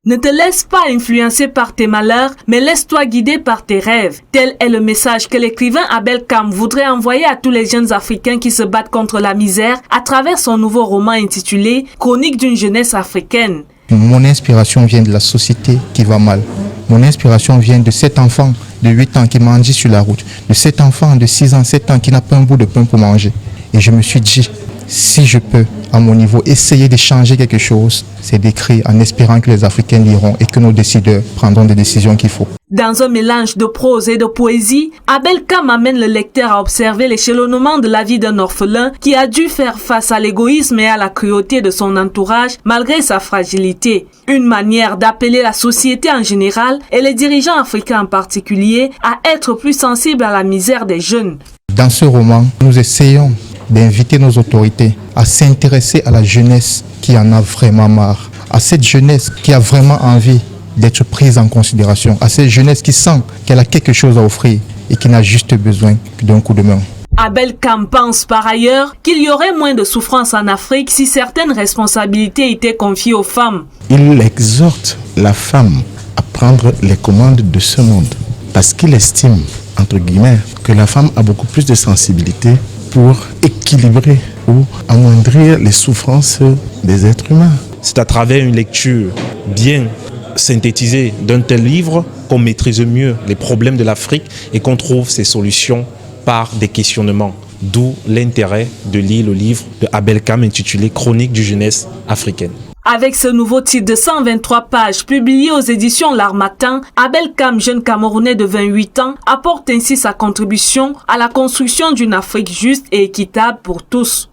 Ne te laisse pas influencer par tes malheurs, mais laisse-toi guider par tes rêves. Tel est le message que l'écrivain Abel Kam voudrait envoyer à tous les jeunes Africains qui se battent contre la misère à travers son nouveau roman intitulé « Chronique d'une jeunesse africaine ». Mon inspiration vient de la société qui va mal. Mon inspiration vient de cet enfant de 8 ans qui mendie sur la route, de cet enfant de 6 ans, 7 ans qui n'a pas un bout de pain pour manger. Et je me suis dit, si je peux, à mon niveau, essayer de changer quelque chose, c'est d'écrire en espérant que les Africains liront et que nos décideurs prendront des décisions qu'il faut. Dans un mélange de prose et de poésie, Abel Kam amène le lecteur à observer l'échelonnement de la vie d'un orphelin qui a dû faire face à l'égoïsme et à la cruauté de son entourage malgré sa fragilité. Une manière d'appeler la société en général et les dirigeants africains en particulier à être plus sensibles à la misère des jeunes. Dans ce roman, nous essayons d'inviter nos autorités à s'intéresser à la jeunesse qui en a vraiment marre, à cette jeunesse qui a vraiment envie d'être prise en considération, à cette jeunesse qui sent qu'elle a quelque chose à offrir et qui n'a juste besoin d'un coup de main. Abel Kam pense par ailleurs qu'il y aurait moins de souffrance en Afrique si certaines responsabilités étaient confiées aux femmes. Il exhorte la femme à prendre les commandes de ce monde parce qu'il estime, entre guillemets, que la femme a beaucoup plus de sensibilité pour équilibrer ou amoindrir les souffrances des êtres humains. C'est à travers une lecture bien synthétisée d'un tel livre qu'on maîtrise mieux les problèmes de l'Afrique et qu'on trouve ses solutions par des questionnements. D'où l'intérêt de lire le livre de Abel Kam intitulé « Chronique d'une jeunesse africaine ». Avec ce nouveau titre de 123 pages publié aux éditions L'Harmattan, Abel Kam, jeune Camerounais de 28 ans, apporte ainsi sa contribution à la construction d'une Afrique juste et équitable pour tous.